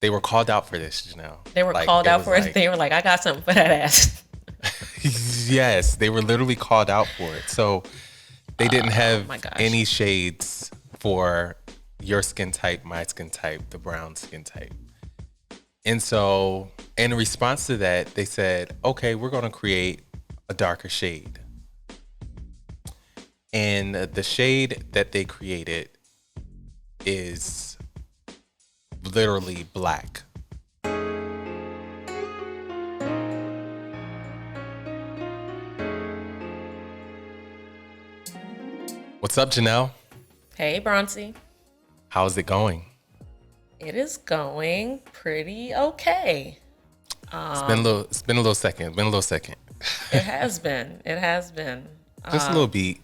They were called out for this, Janelle. They were Like called it out was for it. like, They were like, I got something for that ass. yes, they were literally called out for it. So they didn't Oh have my gosh. any shades for your skin type, my skin type, the brown skin type. And so, in response to that, they said, okay, we're going to create a darker shade. And the shade that they created is literally black. What's up, Janelle? Hey, Bronzy. How's it going? It is going pretty okay. It's been a little second. Been a little second. It has been. It has been. Just a little beat.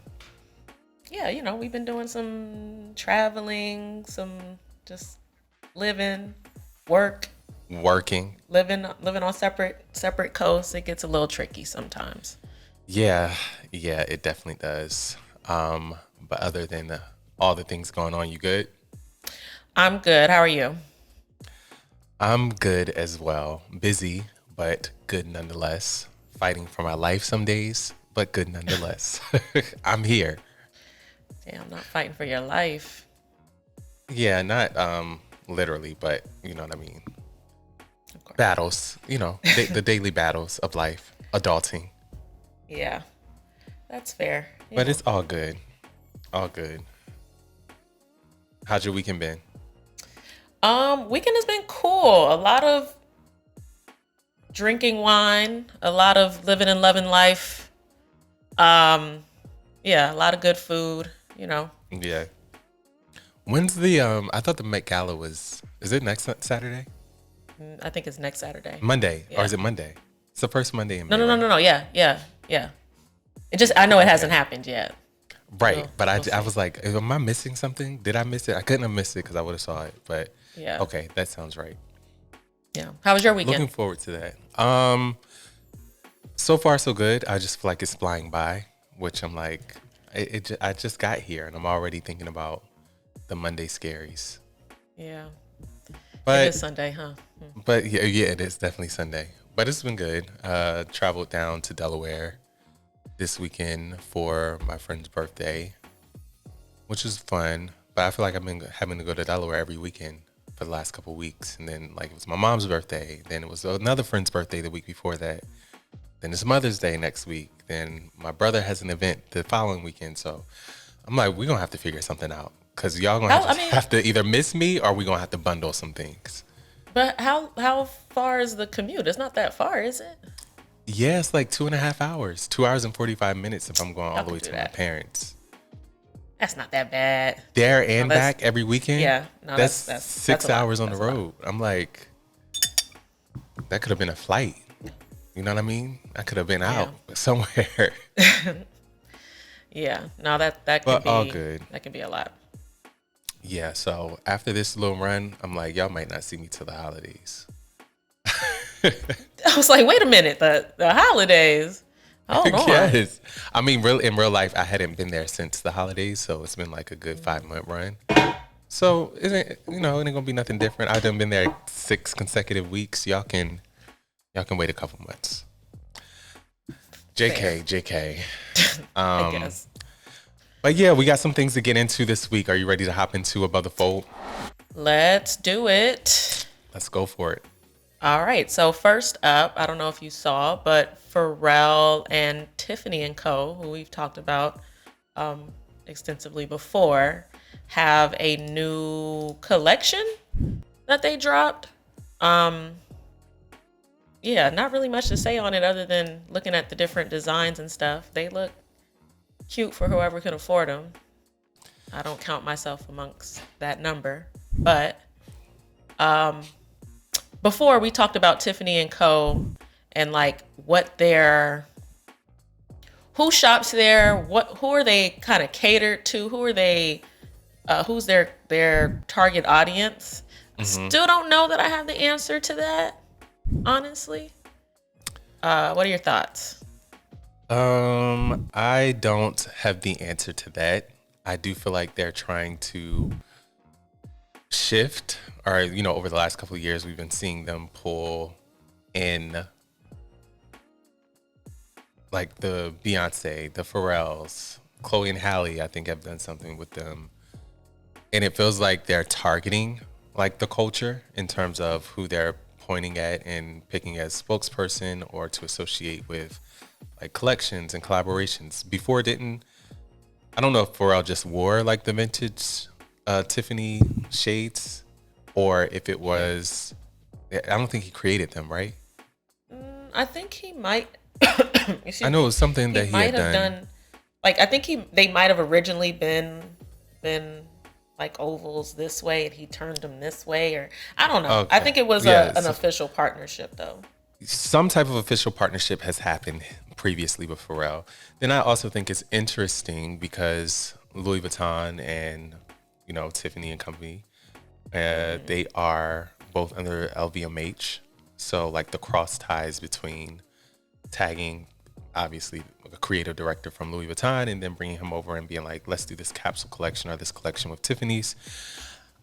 Yeah, we've been doing some traveling, some just living, work, Working. living on separate coasts. It gets a little tricky sometimes. Yeah, it definitely does. But other than all the things going on, you good? I'm good. How are you? I'm good as well. Busy, but good nonetheless. Fighting for my life some days, but good nonetheless. I'm here. Damn, not fighting for your life. Yeah, not literally, but you know what I mean. Of course. Battles, the daily battles of life, adulting. Yeah, that's fair. But it's all good. All good. How's your weekend been? Weekend has been cool. A lot of drinking wine, a lot of living and loving life. Yeah, a lot of good food. Yeah. When's the I thought the Met Gala is it next Saturday? I think it's next Saturday. Monday. Or Yeah. is it Monday? It's the first Monday in No, May. no, no, Right? no, no. Yeah. I know it hasn't happened yet. Right. We'll- But we'll I see. was like, am I missing something? Did I miss it? I couldn't have missed it because I would have saw it. But Yeah. okay, that sounds right. Yeah. How was your weekend? Looking forward to that. So far so good. I just feel like it's flying by, which I'm like, I just got here and I'm already thinking about the Monday scaries. Yeah. It But is Sunday, huh? But yeah, it is definitely Sunday. But it's been good. Traveled down to Delaware this weekend for my friend's birthday, which was fun. But I feel like I've been having to go to Delaware every weekend for the last couple of weeks. And then like it was my mom's birthday. Then it was another friend's birthday the week before that. Then it's Mother's Day next week. Then my brother has an event the following weekend. So I'm like, we're gonna have to figure something out. Cause y'all gonna How, I mean, have to either miss me or we're gonna have to bundle some things. but how far is the commute? It's not that far, is it? Yeah, it's like 2.5 hours, 2 hours and 45 minutes if I'm going all Y'all the can way do to my that. parents. That's not that bad. There and No, that's- back every weekend. Yeah, no, that's that's 6 a lot. hours on the That's a lot. road. I'm like, that could have been a flight. You know what I mean? I could have been out somewhere. Yeah, no, that can But be all good. That can be a lot. Yeah, so after this little run, I'm like, y'all might not see me till the holidays. I was like, wait a minute, the holidays. Hold on. Yes. I mean, in real life, I hadn't been there since the holidays, so it's been like a good 5-month run. So it ain't gonna be nothing different. I've done been there 6 consecutive weeks. Y'all can wait a couple months. JK. I guess. But yeah, we got some things to get into this week. Are you ready to hop into Above the Fold? Let's do it. Let's go for it. All right. So first up, I don't know if you saw, but Pharrell and Tiffany and Co., who we've talked about extensively before, have a new collection that they dropped. Yeah, not really much to say on it other than looking at the different designs and stuff. They look cute for whoever can afford them. I don't count myself amongst that number, but before we talked about Tiffany and Co. and like who shops there, who are they kind of catered to, who's their target audience. Still don't know that I have the answer to that, honestly. What are your thoughts? I don't have the answer to that. I do feel like they're trying to shift or over the last couple of years, we've been seeing them pull in like the Beyonce, the Pharrells, Chloe and Halle, I think have done something with them. And it feels like they're targeting like the culture in terms of who they're pointing at and picking as spokesperson or to associate with like collections and collaborations. Before it didn't, I don't know if Pharrell just wore like the vintage Tiffany shades or if it was, I don't think he created them, right? I think he might. I know it was something that he had done. Like, I think they might have originally been like ovals this way and he turned them this way, or I don't know. Okay. I think it was an official partnership though. Some type of official partnership has happened previously with Pharrell. Then I also think it's interesting because Louis Vuitton and Tiffany and Company, they are both under LVMH. So like the cross ties between tagging, obviously, a creative director from Louis Vuitton and then bringing him over and being like, let's do this capsule collection or this collection with Tiffany's.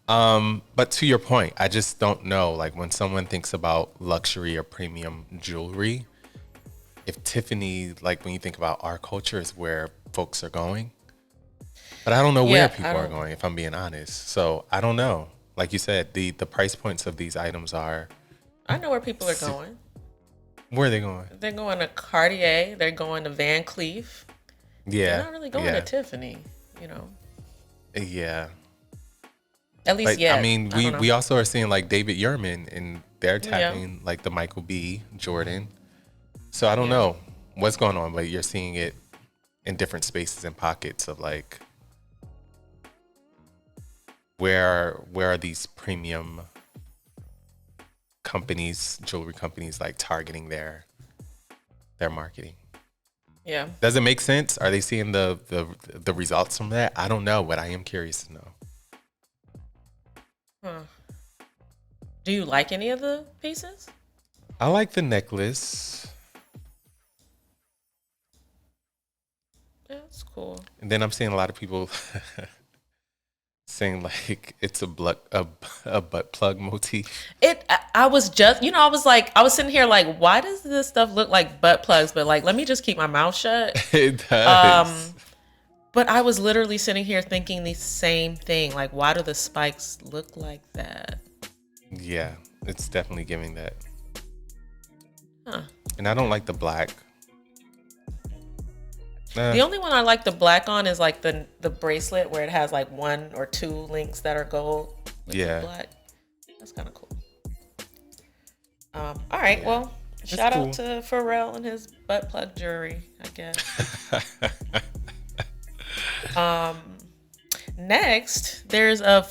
But to your point, I just don't know, like when someone thinks about luxury or premium jewelry, if Tiffany, like when you think about our culture, is where folks are going. But I don't know where people are going, if I'm being honest. So I don't know. Like you said, the price points of these items are... I know where people are going. Where are they going? They're going to Cartier. They're going to Van Cleef. Yeah. They're not really going to Tiffany, Yeah. At least, I mean, we also are seeing like David Yurman and they're tapping like the Michael B. Jordan. So I don't know what's going on, but you're seeing it in different spaces and pockets of like, where are these premium companies, jewelry companies, like targeting their marketing? Yeah. Does it make sense? Are they seeing the results from that? I don't know, but I am curious to know. Huh. Do you like any of the pieces? I like the necklace. Yeah, that's cool. And then I'm seeing a lot of people saying like it's a butt plug motif. I was just, I was sitting here like, why does this stuff look like butt plugs? But like, let me just keep my mouth shut. It does. But I was literally sitting here thinking the same thing. Like, why do the spikes look like that? Yeah, it's definitely giving that. Huh. And I don't like the black. The only one I like the black on is like the bracelet where it has like 1 or 2 links that are gold. Yeah. Black. That's kind of cool. All right. Yeah. Well, shout out to Pharrell and his butt plug jewelry, I guess. Next, there's a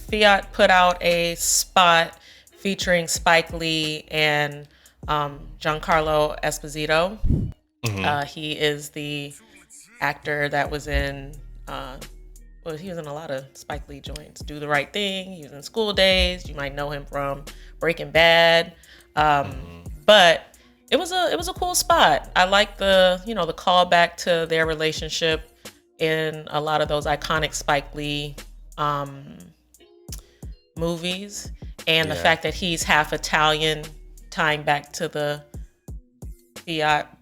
Fiat put out a spot featuring Spike Lee and Giancarlo Esposito. Mm-hmm. He is the actor that was in, he was in a lot of Spike Lee joints. Do the Right Thing. He was in School Days. You might know him from Breaking Bad. But it was a cool spot. I like the callback to their relationship in a lot of those iconic Spike Lee movies, and the fact that he's half Italian, tying back to the Fiat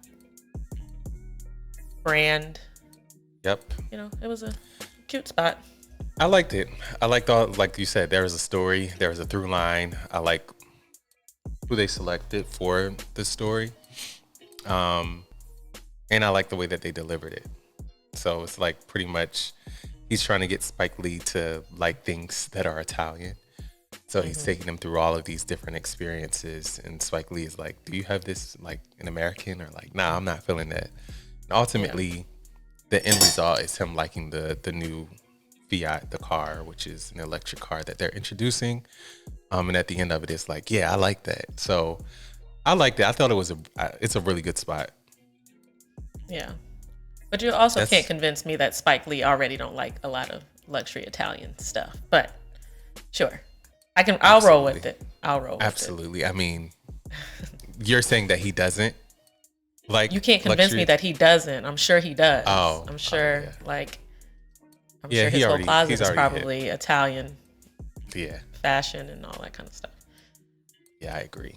brand. Yep. It was a cute spot. I liked it. I liked all, like you said, there was a story, there was a through line. I like who they selected for the story. And I like the way that they delivered it. So it's like pretty much he's trying to get Spike Lee to like things that are Italian. So he's taking them through all of these different experiences. And Spike Lee is like, do you have this like an American? Or like, nah, I'm not feeling that. And ultimately, the end result is him liking the new Fiat, the car, which is an electric car that they're introducing. And at the end of it, it's like, yeah, I like that. So I liked it. I thought it's a really good spot. Yeah. But you also can't convince me that Spike Lee already don't like a lot of luxury Italian stuff. But sure. I'll roll with it. Absolutely. I mean, you're saying that he doesn't like you can't convince me that he doesn't. I'm sure he does. Oh. I'm sure yeah. I'm sure his whole closet is probably Italian. Yeah. fashion and all that kind of stuff. Yeah, I agree.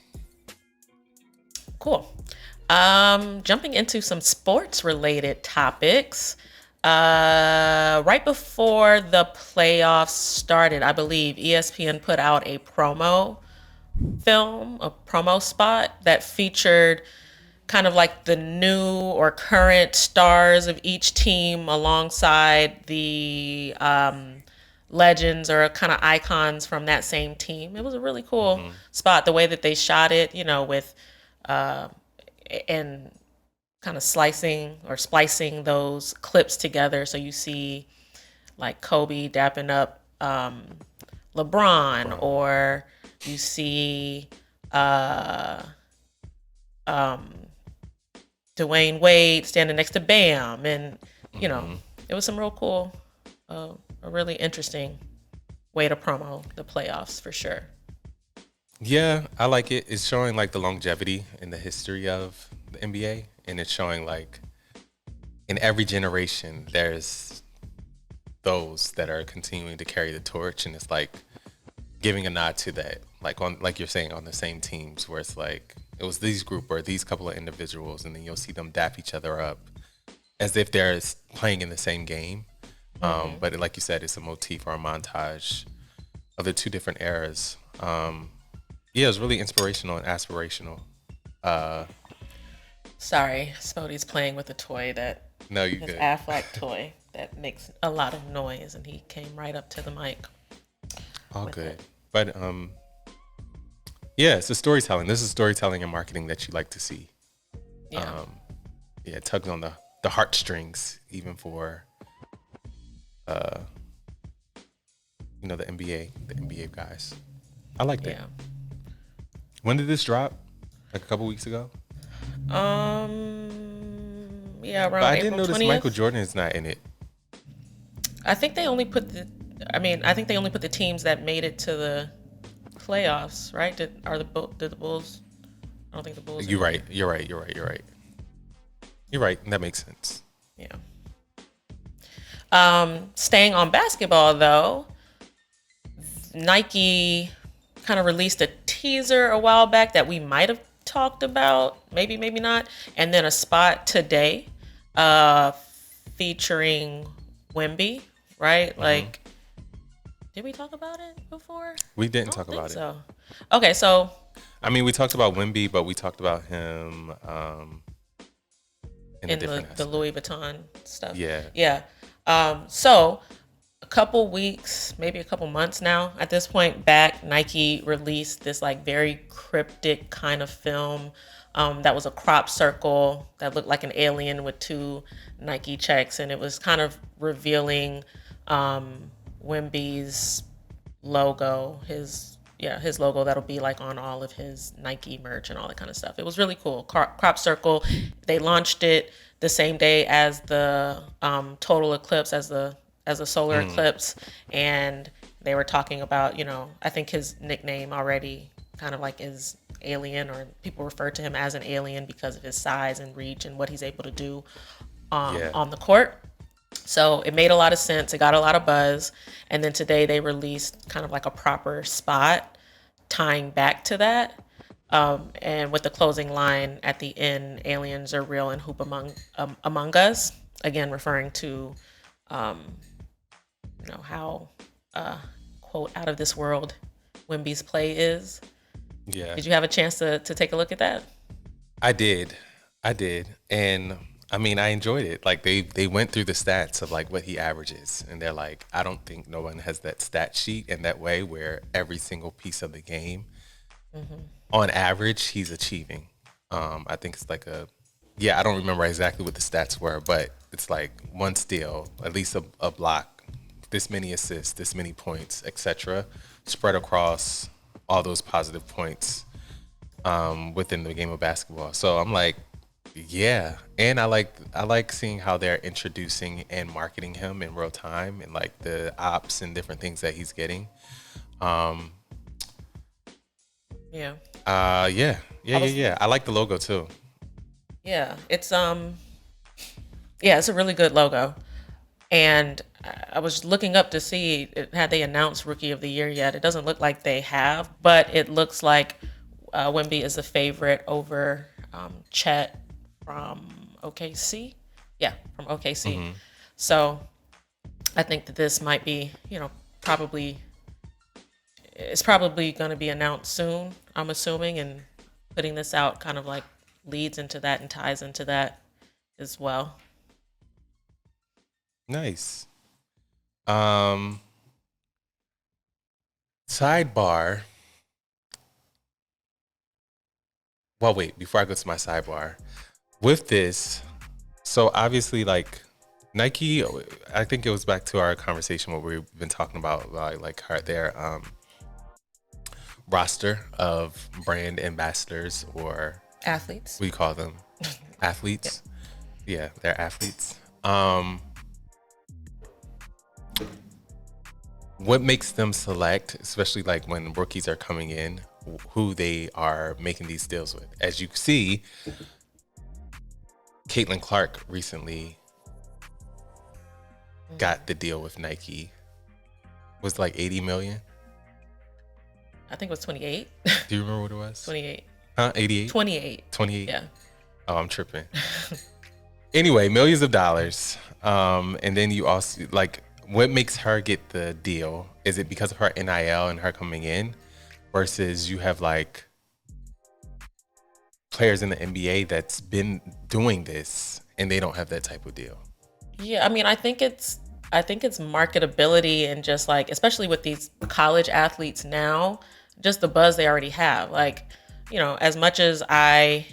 Cool. Jumping into some sports related topics. Right before the playoffs started, I believe ESPN put out a promo spot that featured kind of like the new or current stars of each team alongside the legends or kind of icons from that same team. It was a really cool spot. The way that they shot it, with and kind of slicing or splicing those clips together. So you see like Kobe dapping up LeBron, or you see Dwayne Wade standing next to Bam. And, it was some real cool, a really interesting way to promo the playoffs for sure. Yeah, I like it. It's showing like the longevity in the history of the NBA, and it's showing like in every generation there's those that are continuing to carry the torch, and it's like giving a nod to that, like you're saying, on the same teams where it's like it was these group or these couple of individuals, and then you'll see them dap each other up as if they're playing in the same game. But like you said, it's a motif or a montage of the two different eras. Yeah, it was really inspirational and aspirational. Sorry, Spodie's playing with a toy that No, you his good. Affleck toy that makes a lot of noise, and he came right up to the mic. All good. But yeah, it's a storytelling. This is storytelling and marketing that you like to see. Yeah. Yeah, it tugs on the heartstrings, even for the NBA guys. I like that. Yeah. When did this drop? Like a couple weeks ago? Yeah, around But I April didn't notice 20th. Michael Jordan is not in it. I think they only put the teams that made it to the playoffs, right? Did the Bulls? I don't think the Bulls. You're right. You're right. That makes sense. Yeah. Staying on basketball though, Nike kind of released a teaser a while back that we might have talked about, maybe not, and then a spot today featuring Wemby, right? Like, did we talk about it before? We didn't talk about it. So, okay, so I mean, we talked about Wemby, but we talked about him in a different the Louis Vuitton stuff. Yeah. So a couple weeks, maybe a couple months now at this point back, Nike released this like very cryptic kind of film that was a crop circle that looked like an alien with two Nike checks, and it was kind of revealing Wemby's logo, his logo that'll be like on all of his Nike merch and all that kind of stuff. It was really cool. Crop circle. They launched it the same day as the total eclipse, as the solar eclipse, and they were talking about, I think his nickname already kind of like is Alien, or people refer to him as an alien because of his size and reach and what he's able to do on the court. So it made a lot of sense. It got a lot of buzz. And then today they released kind of like a proper spot tying back to that. And with the closing line at the end, aliens are real and hoop among us. Again, referring to, how, quote, out of this world Wemby's play is. Yeah. Did you have a chance to take a look at that? I did. And I mean, I enjoyed it. Like they went through the stats of like what he averages, and they're like, I don't think no one has that stat sheet in that way where every single piece of the game, on average, he's achieving. I think it's like I don't remember exactly what the stats were, but it's like one steal, at least a block, this many assists, this many points, etc., spread across all those positive points within the game of basketball. So I'm like, yeah, and I like seeing how they're introducing and marketing him in real time, and like the ops and different things that he's getting. Yeah. Yeah. I like the logo too. Yeah, it's a really good logo, and I was looking up to see had they announced Rookie of the Year yet. It doesn't look like they have, but it looks like Wemby is a favorite over Chet from OKC. Yeah, from OKC. So I think that this might be, it's probably going to be announced soon, I'm assuming, and putting this out kind of like leads into that and ties into that as well. Nice. Sidebar. Well, wait, before I go to my sidebar, with this, so obviously, like Nike, I think it was back to our conversation where we've been talking about their roster of brand ambassadors, or Athletes. we call them athletes. Yeah, they're athletes. What makes them select, especially like when rookies are coming in, who they are making these deals with? As you see, Caitlin Clark recently got the deal with Nike. Was like 80 million. I think it was 28. Do you remember what it was? 28. Huh? 88? 28. 28? Yeah. Oh, I'm tripping. Anyway, millions of dollars. And then you also, like, what makes her get the deal? Is it because of her NIL and her coming in? Versus you have like players in the NBA that's been doing this and they don't have that type of deal. Yeah, I mean, I think it's marketability and just like, especially with these college athletes now, just the buzz they already have. Like, as much as I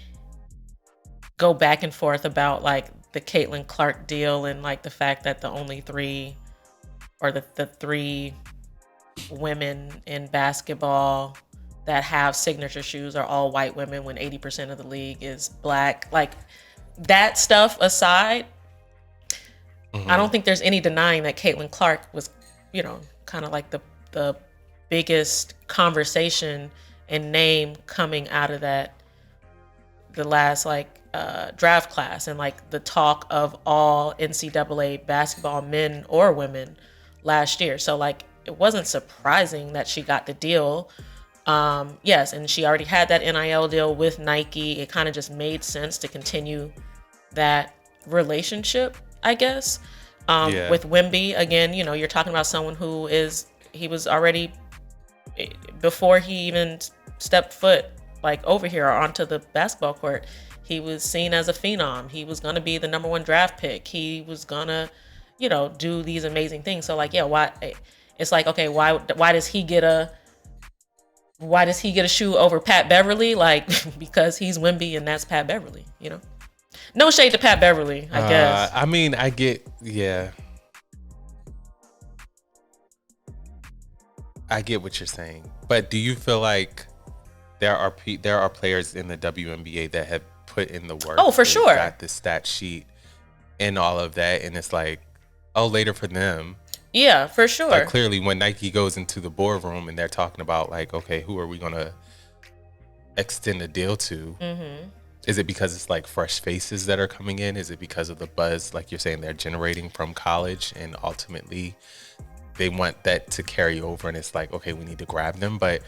go back and forth about like the Caitlin Clark deal and like the fact that the only three, or the three women in basketball that have signature shoes are all white women when 80% of the league is black. Like, that stuff aside, I don't think there's any denying that Caitlin Clark was, kind of like the biggest conversation and name coming out of the last draft class, and like the talk of all NCAA basketball men or women last year. So like, it wasn't surprising that she got the deal. Yes, and she already had that NIL deal with Nike. It kind of just made sense to continue that relationship, I guess. With Wemby, again, you're talking about someone he was already, before he even stepped foot like over here or onto the basketball court, he was seen as a phenom. He was gonna be the number 1 draft pick. He was gonna, do these amazing things. So like, yeah, why? It's like, okay, why does he get a shoe over Pat Beverly? Like, because he's Wemby and that's Pat Beverly, No shade to Pat Beverly, I guess. I mean, I get what you're saying, but do you feel like there are players in the WNBA that have put in the work? Oh, for sure. Got the stat sheet and all of that, and it's like, oh, later for them. Yeah, for sure. Like, clearly, when Nike goes into the boardroom and they're talking about like, okay, who are we gonna extend a deal to? Is it because it's like fresh faces that are coming in? Is it because of the buzz, like you're saying, they're generating from college, and ultimately they want that to carry over, and it's like, okay, we need to grab them? But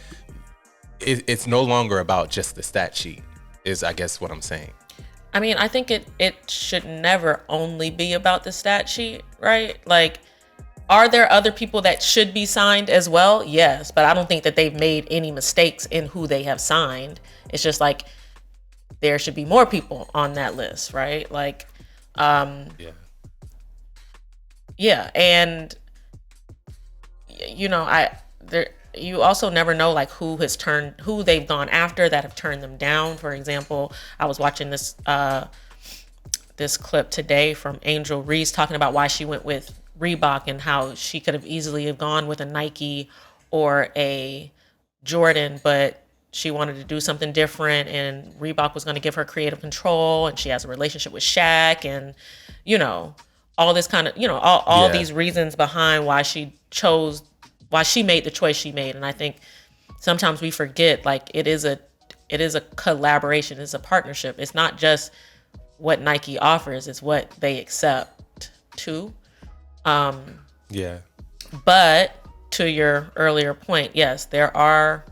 it's no longer about just the stat sheet, is I guess what I'm saying. I mean, I think it should never only be about the stat sheet, right? Like, are there other people that should be signed as well? Yes, but I don't think that they've made any mistakes in who they have signed. It's just like, there should be more people on that list, right? Like, yeah, and you also never know like who they've gone after that have turned them down. For example, I was watching this clip today from Angel Reese talking about why she went with Reebok and how she could have easily have gone with a Nike or a Jordan, but she wanted to do something different, and Reebok was going to give her creative control, and she has a relationship with Shaq, and all this kind of all these reasons behind why she made the choice she made. And I think sometimes we forget, like, it is a collaboration, it's a partnership. It's not just what Nike offers, it's what they accept too. Yeah. But to your earlier point, yes, there are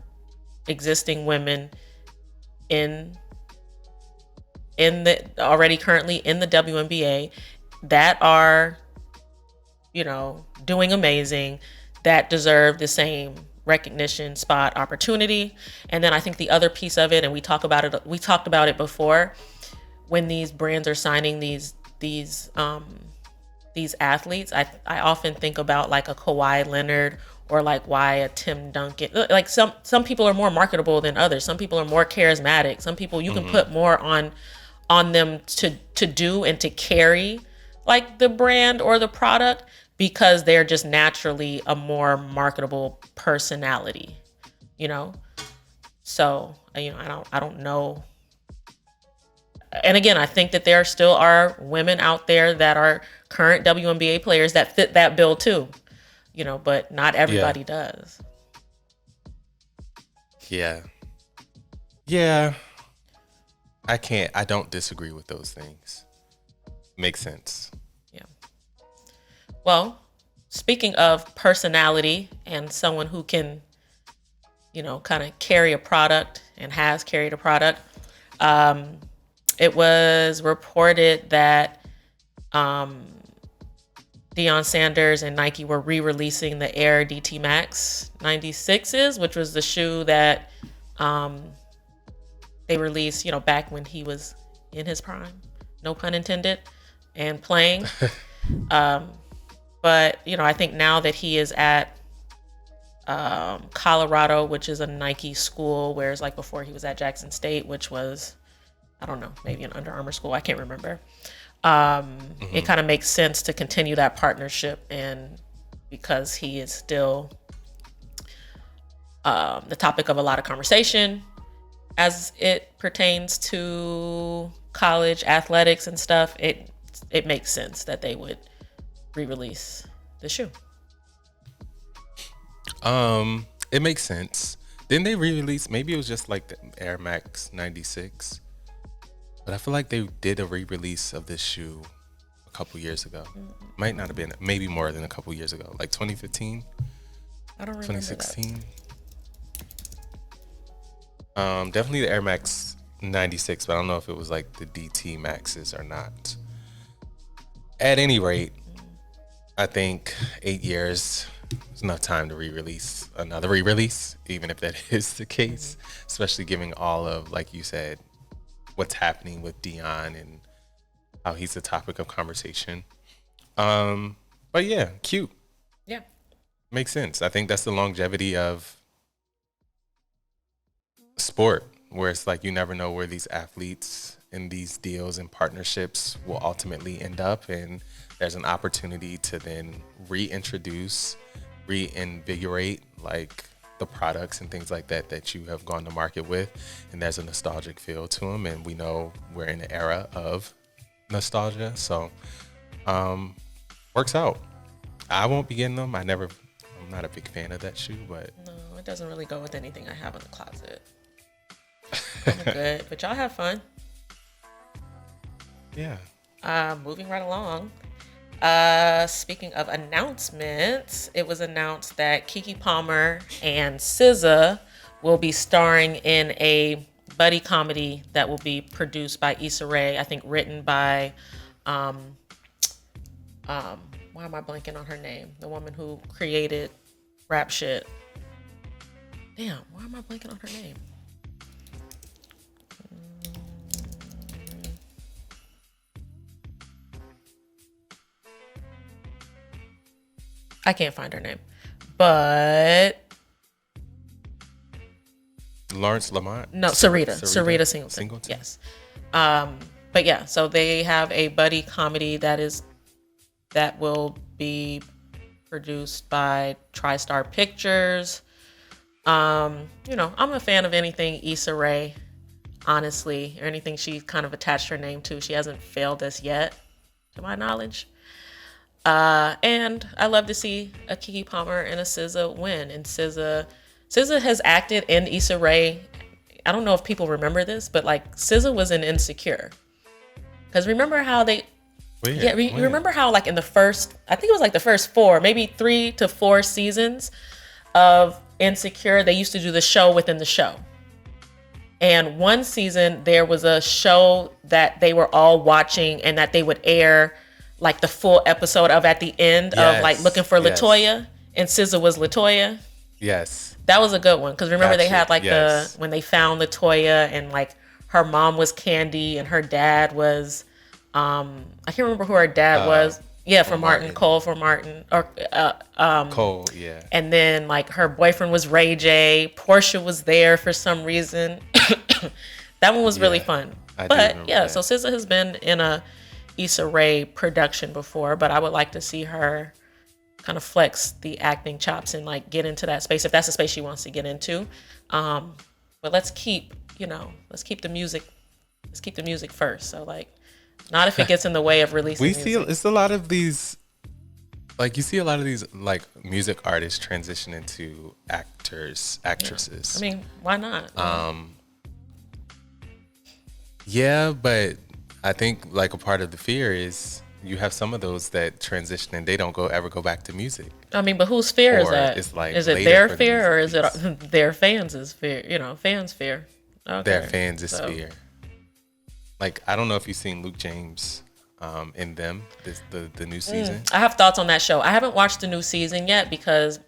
existing women in the already currently in the WNBA that are, doing amazing, that deserve the same recognition, spot, opportunity. And then I think the other piece of it, and we talked about it before, when these brands are signing these athletes, I often think about like a Kawhi Leonard or like why a Tim Duncan. Like some people are more marketable than others. Some people are more charismatic. Some people you can put more on them to do and to carry like the brand or the product because they're just naturally a more marketable personality, So, I don't know. And again, I think that there still are women out there that are current WNBA players that fit that bill too, but not everybody does. Yeah. Yeah. I don't disagree with those things. Makes sense. Yeah. Well, speaking of personality and someone who can, kind of carry a product and has carried a product, it was reported that Deion Sanders and Nike were re-releasing the Air DT Max 96s, which was the shoe that they released, back when he was in his prime, no pun intended, and playing. But, I think now that he is at Colorado, which is a Nike school, whereas like before he was at Jackson State, which was, I don't know, maybe an Under Armour school. I can't remember. It kind of makes sense to continue that partnership, and because he is still the topic of a lot of conversation as it pertains to college athletics and stuff, it makes sense that they would re-release the shoe. It makes sense. Didn't they re-release? Maybe it was just like the Air Max 96. But I feel like they did a re-release of this shoe a couple years ago. Might not have been, maybe more than a couple years ago, like 2015. I don't remember 2016. Definitely the Air Max 96, but I don't know if it was like the DT Maxes or not. At any rate, I think 8 years is enough time to re-release another re-release, even if that is the case, especially given all of, like you said, what's happening with Deion and how he's the topic of conversation. But yeah, cute. Yeah. Makes sense. I think that's the longevity of sport, where it's like you never know where these athletes and these deals and partnerships will ultimately end up, and there's an opportunity to then reintroduce, reinvigorate like the products and things like that you have gone to market with, and there's a nostalgic feel to them, and we know we're in an era of nostalgia, so works out. I won't be getting them. I'm not a big fan of that shoe, but no, it doesn't really go with anything I have in the closet. I'm good, but y'all have fun. Yeah. Moving right along. Speaking of announcements, it was announced that Keke Palmer and SZA will be starring in a buddy comedy that will be produced by Issa Rae. I think written by, why am I blanking on her name? The woman who created Rap Shit. Damn, why am I blanking on her name? I can't find her name, but Lawrence Lamont? No, Sarita Singleton. Yes. But yeah, so they have a buddy comedy that will be produced by TriStar Pictures. I'm a fan of anything Issa Rae, honestly, or anything she kind of attached her name to. She hasn't failed us yet, to my knowledge. And I love to see a Keke Palmer and a SZA win. And SZA has acted in Issa Rae. I don't know if people remember this, but like SZA was in Insecure. Because remember how Weird. Yeah, you remember how like in the first, I think it was like the first 4, maybe 3 to 4 seasons of Insecure, they used to do the show within the show. And one season there was a show that they were all watching and that they would air like the full episode of at the end of like looking for Latoya, and SZA was Latoya. Yes. That was a good one because remember they had like the when they found Latoya and like her mom was Candy and her dad was I can't remember who her dad was. Yeah, for Martin. Cole for Martin or Cole, yeah. And then like her boyfriend was Ray J. Portia was there for some reason. That one was really fun. But yeah, so SZA has been in a Issa Rae production before, but I would like to see her kind of flex the acting chops and like get into that space if that's the space she wants to get into. But let's keep the music. Let's keep the music first. So like, not if it gets in the way of releasing. It's a lot of these, like you see a lot of these like music artists transition into actresses. Yeah. I mean, why not? Yeah, but I think like a part of the fear is you have some of those that transition and they don't ever go back to music. I mean, but whose fear is that? It's like, is it their fear or is it their fans' fear? Fans' fear. Okay. Their fans' fear. Like, I don't know if you've seen Luke James in them, the new season. I have thoughts on that show. I haven't watched the new season yet because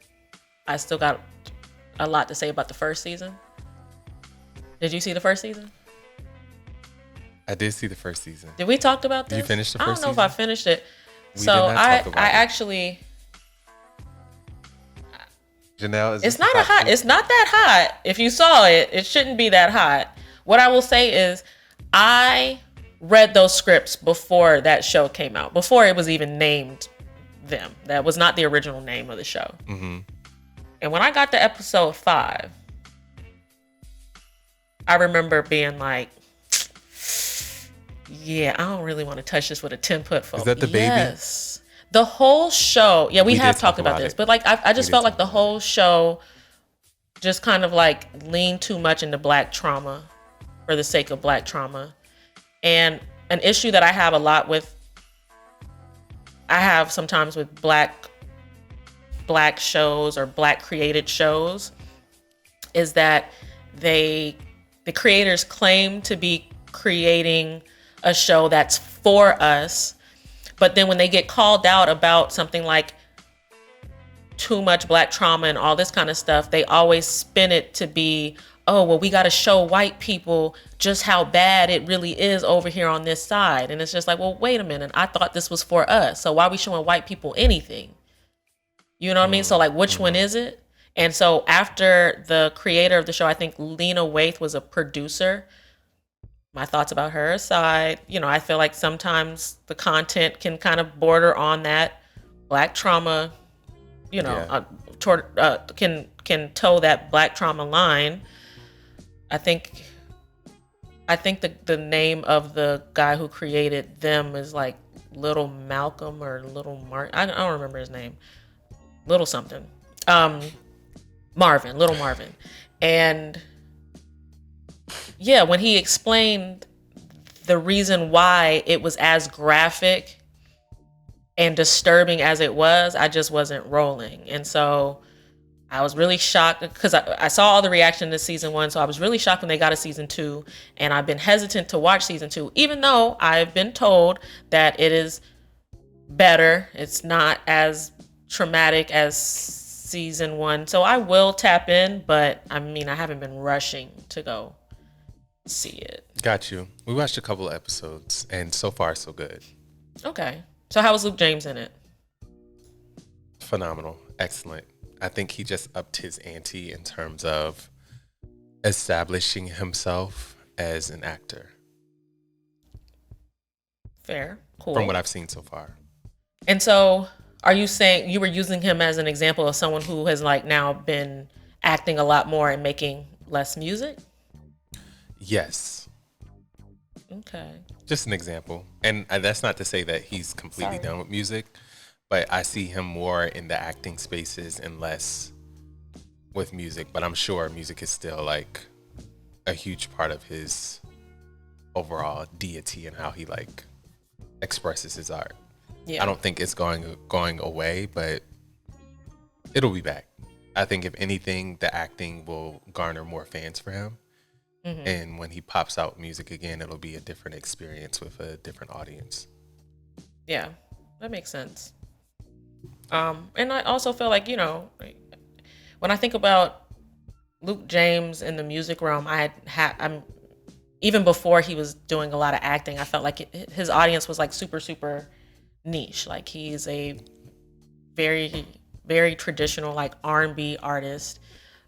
I still got a lot to say about the first season. Did you see the first season? I did see the first season. Did we talk about this? You finished the first season? I don't know if I finished it. I actually... Janelle, it's not that hot. If you saw it, it shouldn't be that hot. What I will say is I read those scripts before that show came out, before it was even named them. That was not the original name of the show. Mm-hmm. And when I got to episode 5, I remember being like, yeah, I don't really want to touch this with a 10-foot fork. Is that the baby? Yes. The whole show, yeah, we have talked about this, but like I just felt like the whole show just kind of like leaned too much into Black trauma for the sake of Black trauma. And an issue that I have a lot with, I have sometimes with Black shows or Black created shows, is that the creators claim to be creating a show that's for us, but then when they get called out about something like too much Black trauma and all this kind of stuff, they always spin it to be, oh, well, we got to show white people just how bad it really is over here on this side. And it's just like, well, wait a minute. I thought this was for us. So why are we showing white people anything? You know what I mean? So like, which one is it? And so after the creator of the show, I think Lena Waithe was a producer. My thoughts about her aside, I feel like sometimes the content can kind of border on that Black trauma, can toe that Black trauma line. I think the name of the guy who created them is like Little Malcolm or Little Martin. I don't remember his name. Little something. Little Marvin. And yeah, when he explained the reason why it was as graphic and disturbing as it was, I just wasn't rolling. And so I was really shocked because I saw all the reaction to season 1. So I was really shocked when they got a season 2. And I've been hesitant to watch season 2, even though I've been told that it is better. It's not as traumatic as season 1. So I will tap in, but I mean, I haven't been rushing to go see it. Got you. We watched a couple of episodes and so far so good. Okay. So how was Luke James in it? Phenomenal. Excellent. I think he just upped his ante in terms of establishing himself as an actor. Fair. Cool. From what I've seen so far. And so are you saying you were using him as an example of someone who has like now been acting a lot more and making less music? Yes. Okay. Just an example. And that's not to say that he's completely done with music, but I see him more in the acting spaces and less with music. But I'm sure music is still like a huge part of his overall deity and how he like expresses his art. Yeah. I don't think it's going away, but it'll be back. I think if anything, the acting will garner more fans for him. Mm-hmm. And when he pops out music again, it'll be a different experience with a different audience. Yeah, that makes sense. And I also feel like, when I think about Luke James in the music realm, I'm even before he was doing a lot of acting, I felt like his audience was like super, super niche. Like he's a very, very traditional like R&B artist.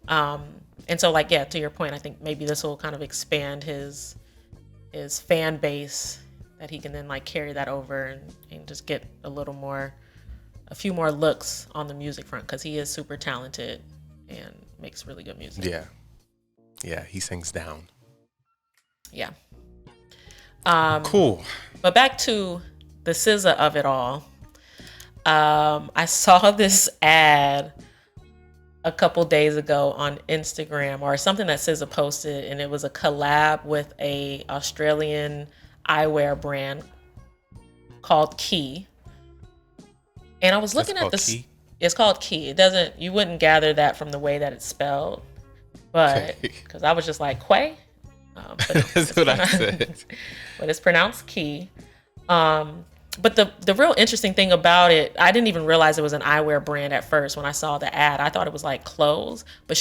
And so like, yeah, to your point, I think maybe this will kind of expand his fan base, that he can then like carry that over and just get a few more looks on the music front, because he is super talented and makes really good music. Yeah, he sings down. Yeah. Cool. But back to the SZA of it all. I saw this ad a couple days ago on Instagram, or something that SZA posted, and it was a collab with a Australian eyewear brand called Key. And I was looking at this. Key? It's called Key. You wouldn't gather that from the way that it's spelled, but because I was just like Quay. That's what I said. But it's pronounced Key. But the real interesting thing about it, I didn't even realize it was an eyewear brand at first when I saw the ad. I thought it was like clothes, but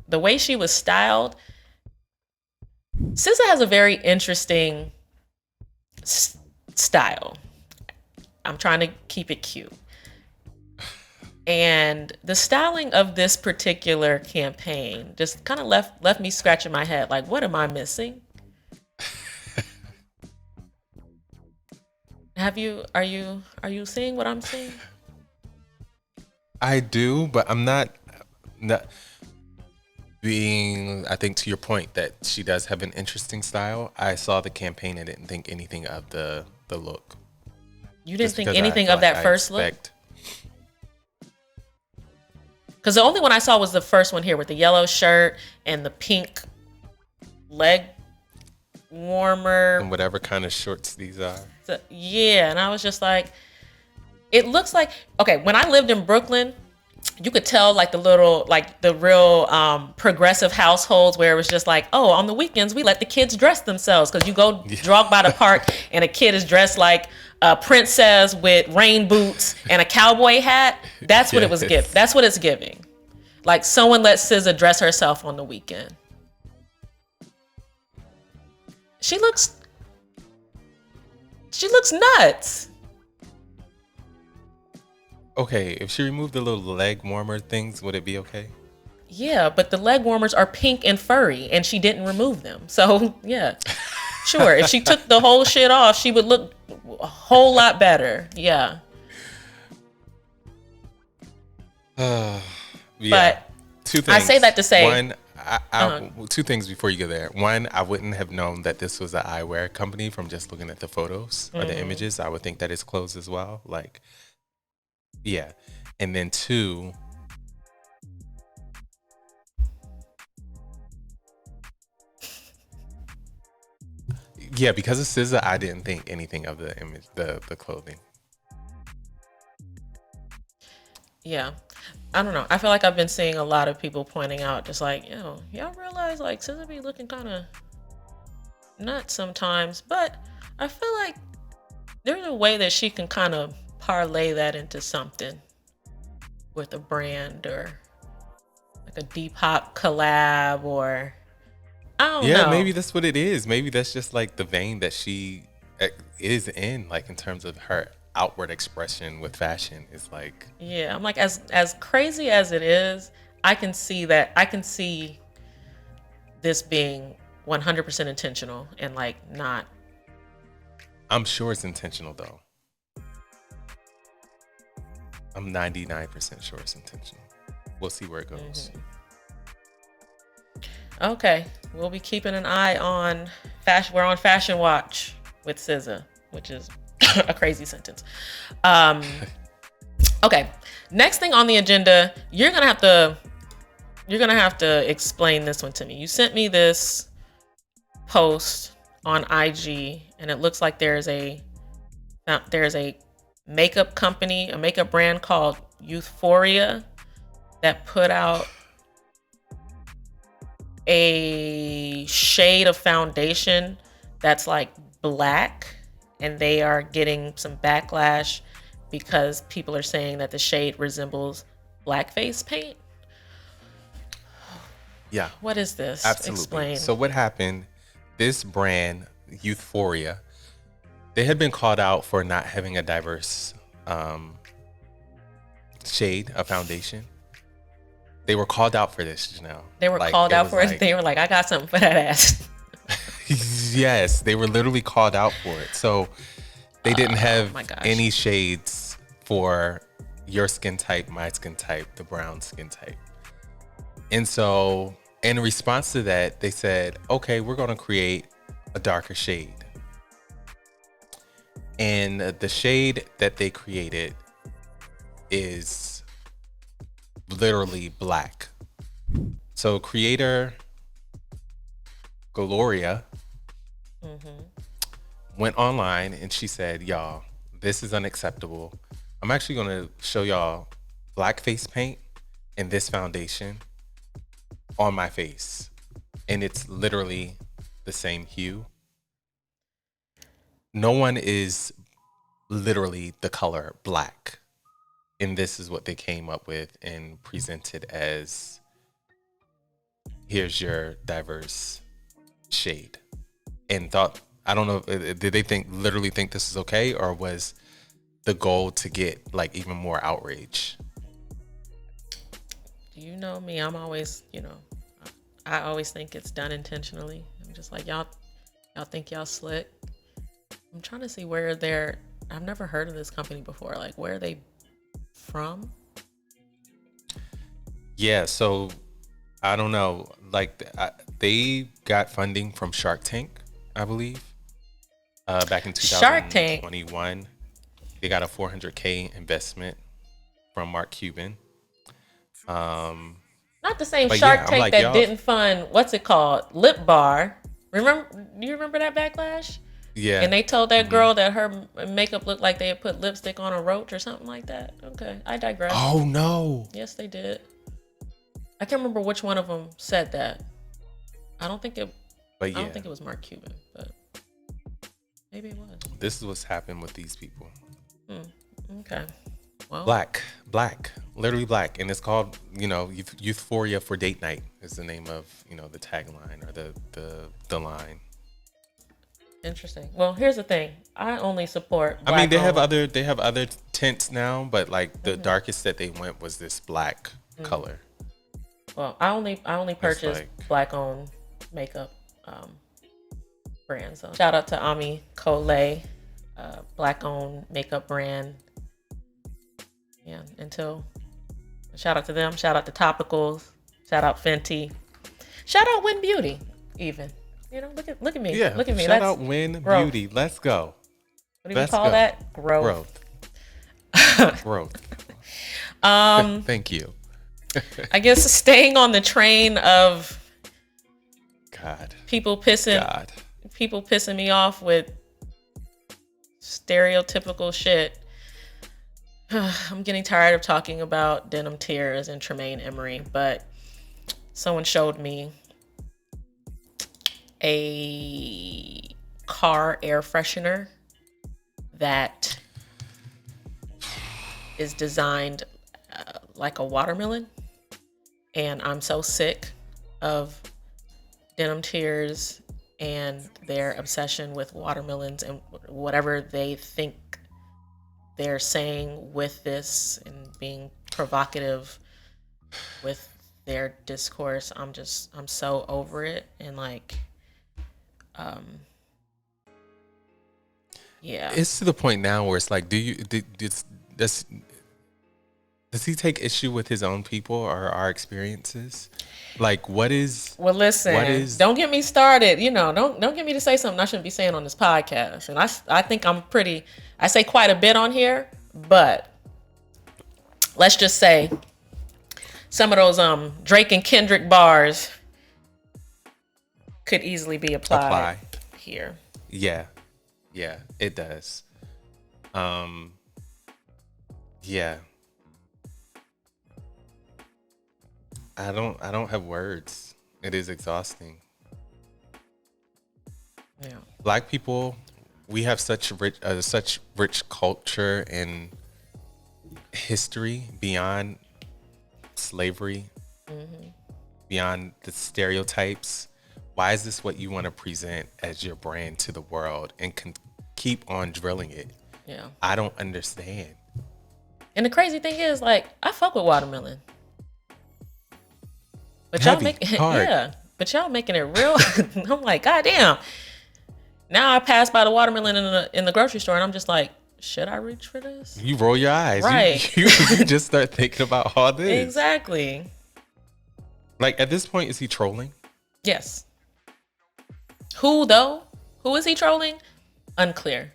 the way she was styled. SZA has a very interesting style. I'm trying to keep it cute. And the styling of this particular campaign just kind of left me scratching my head. Like, what am I missing? Are you seeing what I'm seeing? I do, but I'm not being, I think to your point that she does have an interesting style. I saw the campaign and didn't think anything of the look. You didn't think anything of that first look? Because the only one I saw was the first one here with the yellow shirt and the pink leg warmer. And whatever kind of shorts these are. So, yeah, and I was just like, it looks like, okay, when I lived in Brooklyn, you could tell like the real progressive households where it was just like, oh, on the weekends we let the kids dress themselves, because you go jog by the park and a kid is dressed like a princess with rain boots and a cowboy hat. That's what it was giving. That's what it's giving. Like someone let SZA dress herself on the weekend. She looks nuts. Okay, if she removed the little leg warmer things, would it be okay? Yeah, but the leg warmers are pink and furry, and she didn't remove them. So, yeah. Sure, if she took the whole shit off, she would look a whole lot better. Yeah. Yeah. But two things. I say that to say... One, two things before you go there. One, I wouldn't have known that this was an eyewear company from just looking at the photos or the images. I would think that it's clothes as well. Like... Yeah. And then two, yeah, because of SZA, I didn't think anything of the image, the clothing. Yeah. I don't know. I feel like I've been seeing a lot of people pointing out just like, y'all realize like SZA be looking kind of nuts sometimes, but I feel like there's a way that she can kind of parlay that into something with a brand or like a deep hop collab, or I don't know. Yeah, maybe that's what it is. Maybe that's just like the vein that she is in, like in terms of her outward expression with fashion. It's like, yeah, I'm like, as crazy as it is, I can see this being 100% intentional and like not. I'm sure it's intentional though. I'm 99% sure it's intentional. We'll see where it goes. Okay, we'll be keeping an eye on fashion. We're on Fashion Watch with SZA, which is a crazy sentence. Okay, next thing on the agenda, you're gonna have to explain this one to me. You sent me this post on IG, and it looks like there's a makeup company, a makeup brand called Youthforia that put out a shade of foundation that's like black, and they are getting some backlash because people are saying that the shade resembles blackface paint. Yeah. What is this? Absolutely. Explain. So what happened, this brand, Youthforia, they had been called out for not having a diverse shade of foundation. They were called out for this, Janelle. They were called out for it. They were like, I got something for that ass. Yes, they were literally called out for it. So they didn't have any shades for your skin type, my skin type, the brown skin type. And so in response to that, they said, okay, we're going to create a darker shade. And the shade that they created is literally black. So creator Gloria went online and she said, y'all, this is unacceptable. I'm actually going to show y'all blackface paint and this foundation on my face, and it's literally the same hue. No one is literally the color black, and this is what they came up with and presented as, here's your diverse shade. And thought, I don't know, did they literally think this is okay, or was the goal to get like even more outrage? You know me, I'm always, I always think it's done intentionally. I'm just like, y'all think y'all slick. I'm trying to see where I've never heard of this company before. Like, where are they from? Yeah, so I don't know. Like, they got funding from Shark Tank, I believe, back in 2021. They got a $400K investment from Mark Cuban. Not the same Shark Tank that didn't fund, what's it called? Lip Bar. Do you remember that backlash? Yeah. And they told that girl that her makeup looked like they had put lipstick on a roach or something like that. Okay, I digress. Oh no. Yes, they did. I can't remember which one of them said that. I don't think it was Mark Cuban, but maybe it was. This is what's happened with these people. Okay. Well, black, literally black, and it's called, Youthforia for Date Night is the name of, the tagline or the line. Interesting. Well, here's the thing. I only support black. I mean, they have other tints now, but like the darkest that they went was this black color. Well, I only purchase black-owned makeup brands. So shout out to Ami Collet, black-owned makeup brand. Yeah, shout out to them. Shout out to Topicals. Shout out Fenty. Shout out Win Beauty, even. Look at me. Yeah, look at me. Shout out Win Beauty. Let's go. What do you call that? Growth. Growth. Thank you. I guess staying on the train of people pissing me off with stereotypical shit. I'm getting tired of talking about denim tears and Tremaine Emory, but someone showed me a car air freshener that is designed like a watermelon, and I'm so sick of denim tears and their obsession with watermelons and whatever they think they're saying with this and being provocative with their discourse. I'm so over it. And yeah, it's to the point now where it's like, does he take issue with his own people or our experiences? Like, what is? Well, listen, don't get me started. Don't get me to say something I shouldn't be saying on this podcast. And I think I say quite a bit on here, but let's just say some of those Drake and Kendrick bars could easily be applied here. Yeah, it does. Yeah. I don't have words. It is exhausting. Yeah. Black people, we have such rich culture and history beyond slavery, beyond the stereotypes. Why is this what you want to present as your brand to the world and can keep on drilling it? Yeah. I don't understand. And the crazy thing is, like, I fuck with watermelon. But Heavy, hard. yeah. But y'all making it real. I'm like, God damn. Now I pass by the watermelon in the grocery store and I'm just like, should I reach for this? You roll your eyes. Right. You just start thinking about all this. Exactly. Like, at this point, is he trolling? Yes. Who though? Who is he trolling? Unclear.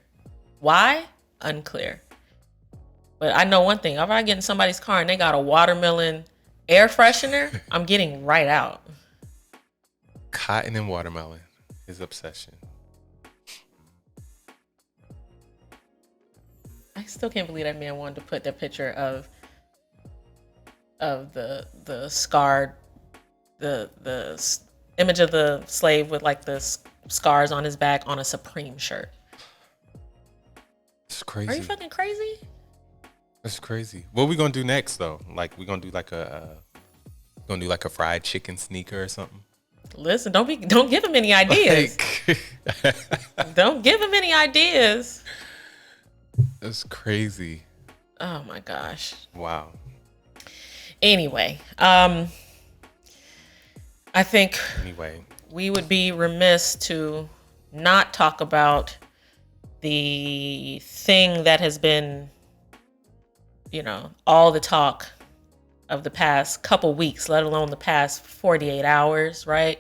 Why? Unclear. But I know one thing. If I get in somebody's car and they got a watermelon air freshener, I'm getting right out. Cotton and watermelon, his obsession. I still can't believe that man wanted to put that picture of the scarred, the image of the slave with like the scars on his back on a Supreme shirt. It's crazy. Are you fucking crazy? That's crazy. What are we gonna do next though? Like, we gonna do like a fried chicken sneaker or something? Listen, don't give him any ideas. Don't give him any ideas. That's crazy. Oh my gosh. Wow. Anyway, I think we would be remiss to not talk about the thing that has been, all the talk of the past couple weeks, let alone the past 48 hours, right?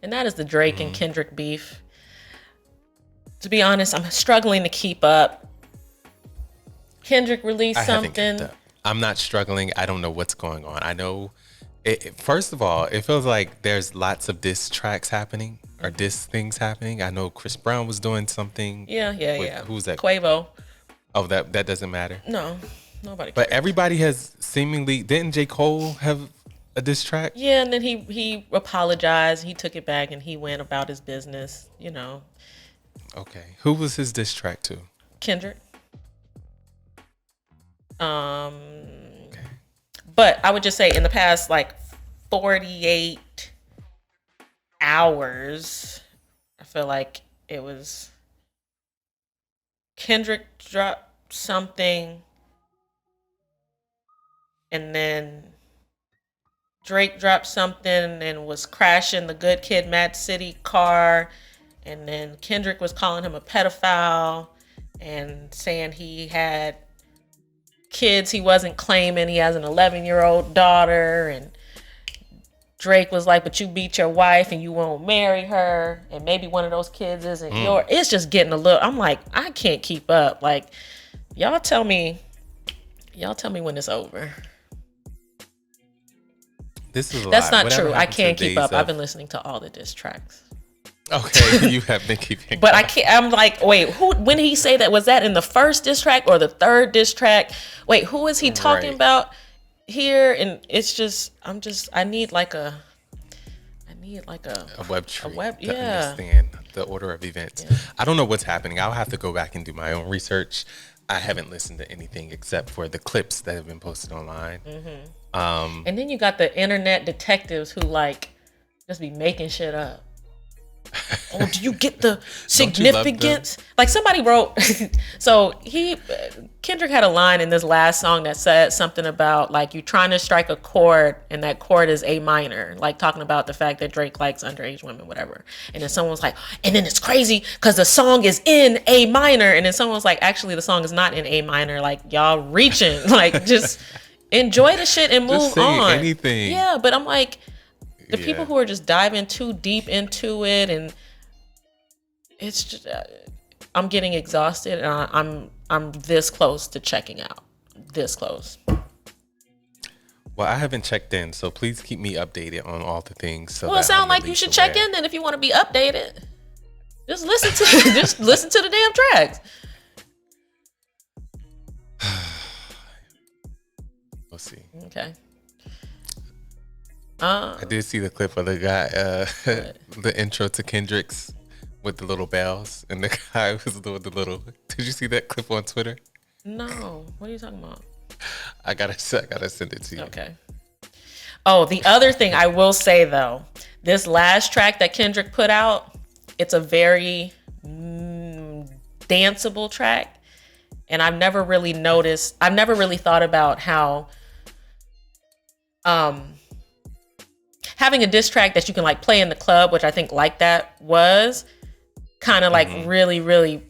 And that is the Drake and Kendrick beef. To be honest, I'm struggling to keep up. Kendrick released something. I'm not struggling. I don't know what's going on. I know, first of all, it feels like there's lots of diss tracks happening or diss things happening. I know Chris Brown was doing something. Yeah. Who's that? Quavo. Oh, that doesn't matter. No, nobody But cares. everybody has seemingly, didn't J. Cole have a diss track? Yeah, and then he apologized. He took it back and he went about his business, Okay. Who was his diss track to? Kendrick. But I would just say in the past like 48 hours, I feel like it was Kendrick dropped something and then Drake dropped something and was crashing the Good Kid, Mad City car, and then Kendrick was calling him a pedophile and saying he had kids he wasn't claiming. He has an 11-year-old daughter, and Drake was like, but you beat your wife and you won't marry her, and maybe one of those kids isn't yours. It's just getting a little, I'm like, I can't keep up. Like, y'all tell me when it's over. This is a That's lot. not Whatever true. I happened to can't the keep days up. of- I've been listening to all the diss tracks. Okay, you have been keeping. But I can't. I'm like, wait, who? When did he say that? Was that in the first diss track or the third diss track? Wait, who is he talking Right. about here? And it's just, I need like a web tree web- to yeah. understand the order of events. Yeah. I don't know what's happening. I'll have to go back and do my own research. I haven't listened to anything except for the clips that have been posted online. And then you got the internet detectives who like just be making shit up. Oh, do you get the Don't you love them? significance? Like somebody wrote, so Kendrick had a line in this last song that said something about like you trying to strike a chord and that chord is A minor, like talking about the fact that Drake likes underage women, whatever. And then someone was like, and then it's crazy because the song is in A minor. And then someone was like, actually the song is not in A minor. Like y'all reaching, like just enjoy the shit and move Just say on. anything. Yeah, but I'm like, the Yeah. people who are just diving too deep into it, and it's just I'm getting exhausted, and I'm this close to checking out. This close. Well, I haven't checked in, so please keep me updated on all the things. So Well, it that I'm sounds like at you least should check aware. in then if you want to be updated. Just listen to the damn tracks. We'll see. Okay. I did see the clip of the guy, the intro to Kendrick's with the little bells, and the guy was with the little. Did you see that clip on Twitter? No. What are you talking about? I gotta send it to you. Okay. Oh, the other thing I will say though, this last track that Kendrick put out, it's a very danceable track, and I've never really thought about how having a diss track that you can like play in the club, which I think Like That was kind of like really, really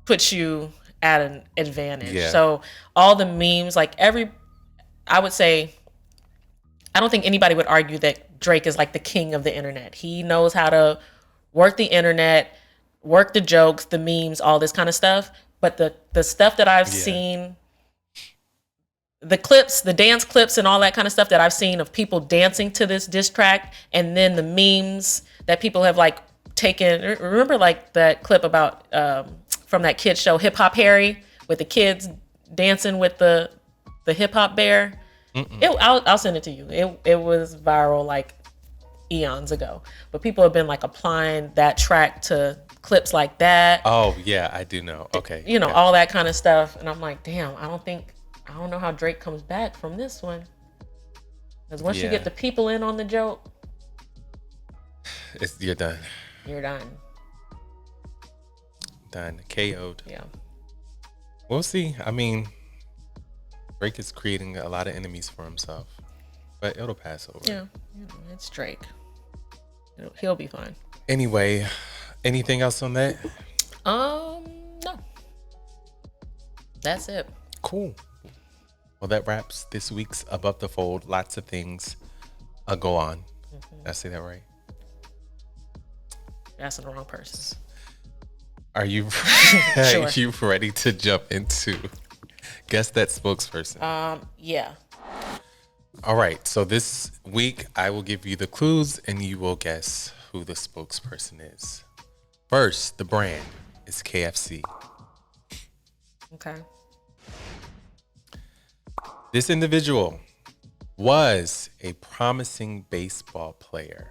puts you at an advantage. Yeah. So all the memes, like I would say, I don't think anybody would argue that Drake is like the king of the internet. He knows how to work the internet, work the jokes, the memes, all this kind of stuff. But the stuff that I've seen, the clips, the dance clips and all that kind of stuff that I've seen of people dancing to this diss track, and then the memes that people have like taken. Remember like that clip about from that kid show Hip Hop Harry with the kids dancing with the hip hop bear? I'll send it to you. It was viral like eons ago, but people have been like applying that track to clips like that. Oh yeah, I do know. Okay. You know, all that kind of stuff. And I'm like, damn, I don't know how Drake comes back from this one. Because once you get the people in on the joke, you're done. You're done. Done. KO'd. Yeah. We'll see. I mean, Drake is creating a lot of enemies for himself, but it'll pass over. Yeah, it's Drake. He'll be fine. Anyway, anything else on that? No. That's it. Cool. Well, that wraps this week's Above the Fold. Lots of things go on. Did I say that right? You're asking the wrong person. Are you Sure. Are you ready to jump into Guess That Spokesperson? Yeah. All right. So this week I will give you the clues and you will guess who the spokesperson is. First, the brand is KFC. Okay. This individual was a promising baseball player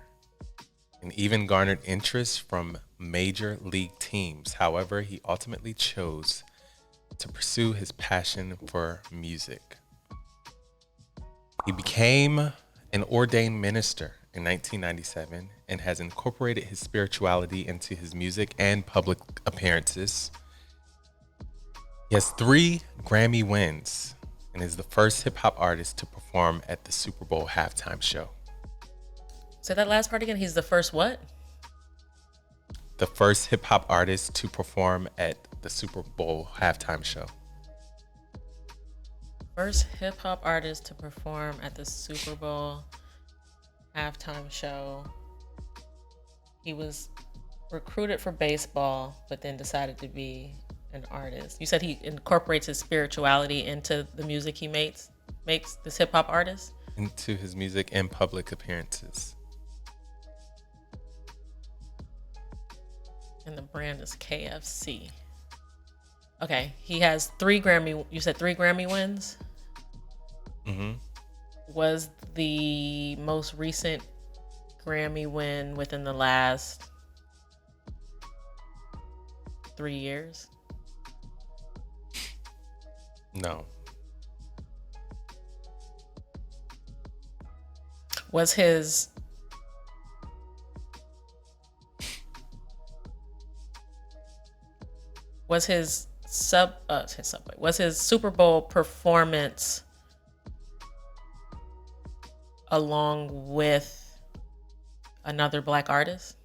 and even garnered interest from major league teams. However, he ultimately chose to pursue his passion for music. He became an ordained minister in 1997 and has incorporated his spirituality into his music and public appearances. He has 3 Grammy wins and is the first hip-hop artist to perform at the Super Bowl halftime show. Say that last part again. He's the first what? The first hip-hop artist to perform at the Super Bowl halftime show. First hip hop artist to perform at the Super Bowl halftime show. He was recruited for baseball, but then decided to be an artist. You said he incorporates his spirituality into the music he makes this hip hop artist? Into his music and public appearances. And the brand is KFC. Okay, he has 3 Grammy. You said 3 Grammy wins. Was the most recent Grammy win within the last 3 years? No. Was his Super Bowl performance along with another Black artist?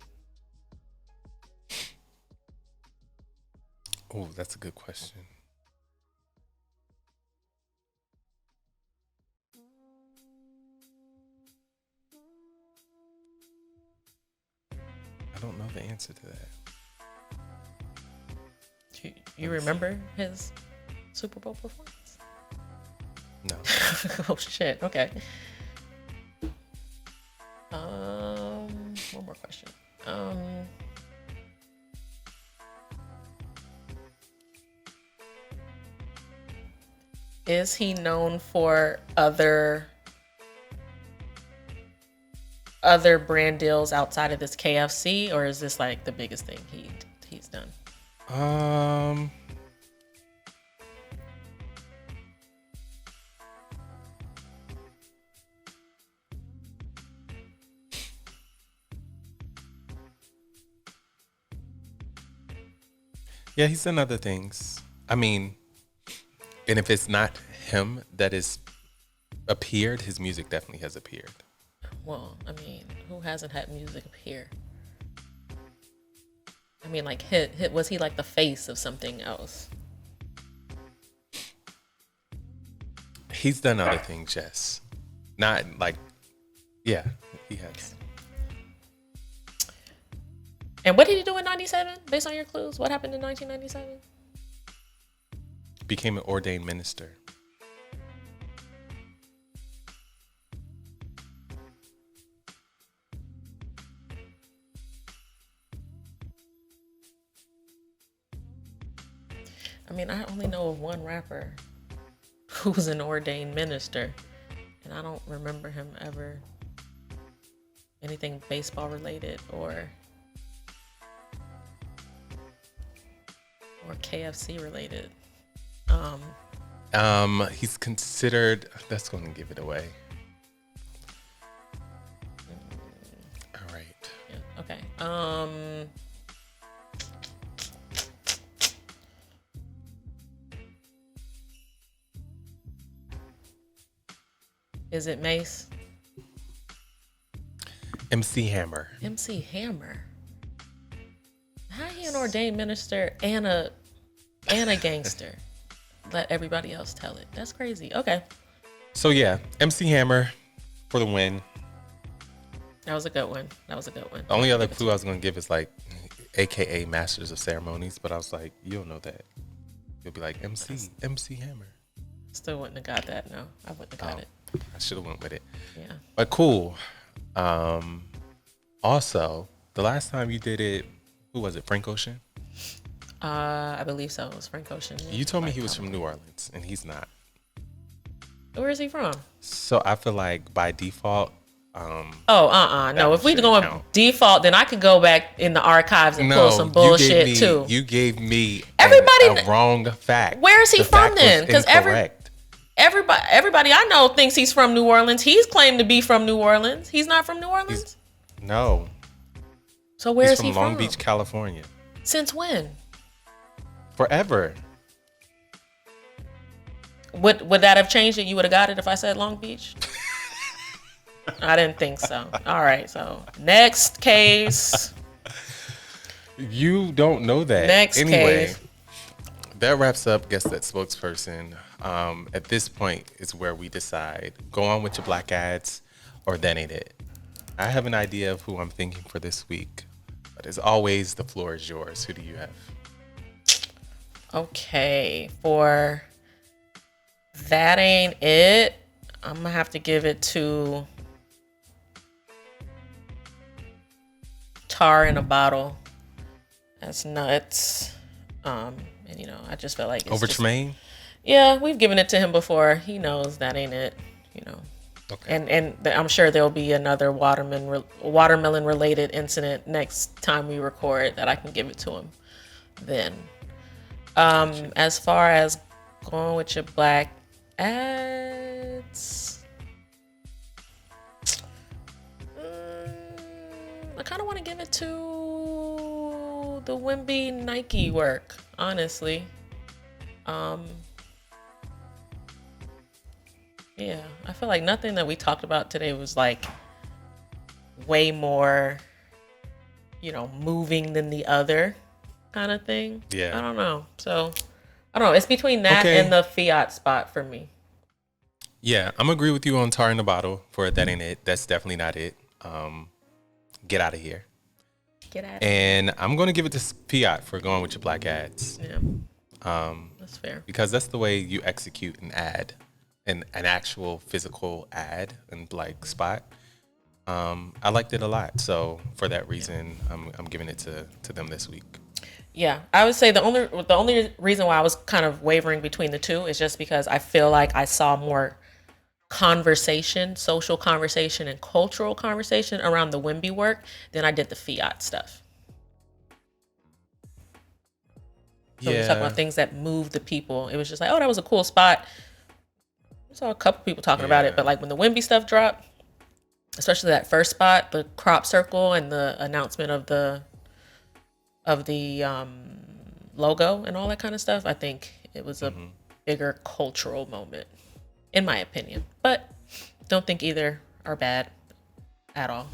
Oh, that's a good question. I don't know the answer to that. You remember his Super Bowl performance? No. Oh shit. Okay. One more question. is he known for other brand deals outside of this KFC, or is this like the biggest thing he's done? Yeah, he's done other things. I mean, and if it's not him that is appeared, his music definitely has appeared. Well, I mean, who hasn't had music appear? I mean, like hit was he like the face of something else? He's done other things, yes. Not like, yeah, he has. And what did he do in 97? Based on your clues, what happened in 1997? Became an ordained minister. I mean, I only know of one rapper who's an ordained minister, and I don't remember him ever anything baseball related or KFC related. He's considered. That's going to give it away. All right. Yeah, okay. Is it Mace? MC Hammer. MC Hammer. How he an ordained minister and a gangster? Let everybody else tell it. That's crazy. Okay. So yeah, MC Hammer for the win. That was a good one. The only other clue I was gonna give is like, AKA Masters of Ceremonies, but I was like, you don't know that. You'll be like MC Hammer. Still wouldn't have got that. No, I wouldn't have got it. I should have went with it. Yeah. But cool. Also, the last time you did it, who was it? Frank Ocean? I believe so. It was Frank Ocean. You told me he was from New Orleans, and he's not. Where is he from? So I feel like by default. No. If we go on default, then I could go back in the archives and pull some bullshit too. You gave me a wrong fact. Where is he from then? Because everybody I know thinks he's from New Orleans. He's claimed to be from New Orleans. He's not from New Orleans? No. So where is he from? from? Long Beach, California. Since when? Forever. Would that have changed it? You would have got it if I said Long Beach? I didn't think so. All right, so next case. You don't know that. Next case. That wraps up Guess That Spokesperson. At this point is where we decide, go on with your black ads or that ain't it. I have an idea of who I'm thinking for this week, but as always, the floor is yours. Who do you have? Okay, for that ain't it, I'm gonna have to give it to Tar in a Bottle. That's nuts. And I just felt like it's over Tremaine. Yeah, we've given it to him before. He knows that ain't it. Okay. And I'm sure there'll be another watermelon related incident next time we record that I can give it to him then. As far as going with your black ads, I kind of want to give it to the Wemby Nike work, honestly. Yeah, I feel like nothing that we talked about today was like way more, moving than the other kind of thing. Yeah. I don't know. So, I don't know. It's between that and the Fiat spot for me. Yeah, I'm agree with you on Tar in the Bottle for That Ain't It. That's definitely not it. Get out of here. Get out of And I'm going to give it to Fiat for going with your black ads. here. Yeah. That's fair. Because that's the way you execute an ad, an actual physical ad and like spot. I liked it a lot. So for that reason, I'm giving it to them this week. Yeah, I would say the only reason why I was kind of wavering between the two is just because I feel like I saw more conversation, social conversation, and cultural conversation around the Wemby work than I did the Fiat stuff. So when you talk Yeah, about things that move the people, it was just like, oh, that was a cool spot. I saw a couple people talking about it, yeah. but like when the Wemby stuff dropped, especially that first spot, the crop circle and the announcement of the logo and all that kind of stuff, I think it was a bigger cultural moment, in my opinion. But don't think either are bad at all.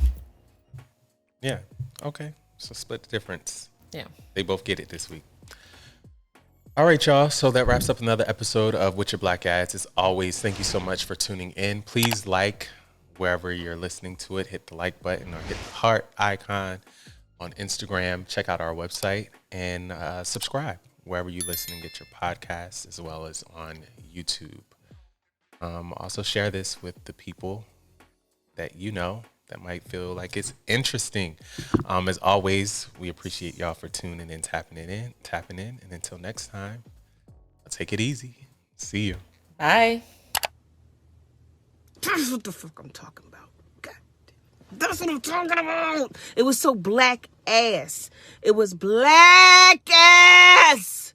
Yeah. Okay. So split the difference. Yeah. They both get it this week. All right, y'all. So that wraps up another episode of Witcha Black Ads. As always, thank you so much for tuning in. Please like wherever you're listening to it. Hit the like button or hit the heart icon on Instagram. Check out our website and subscribe wherever you listen and get your podcasts, as well as on YouTube. Also share this with the people that you know that might feel like it's interesting. As always, we appreciate y'all for tuning in, tapping in. And until next time, take it easy. See you. Bye. That's what the fuck I'm talking about. God damn. That's what I'm talking about. It was so black ass. It was black ass.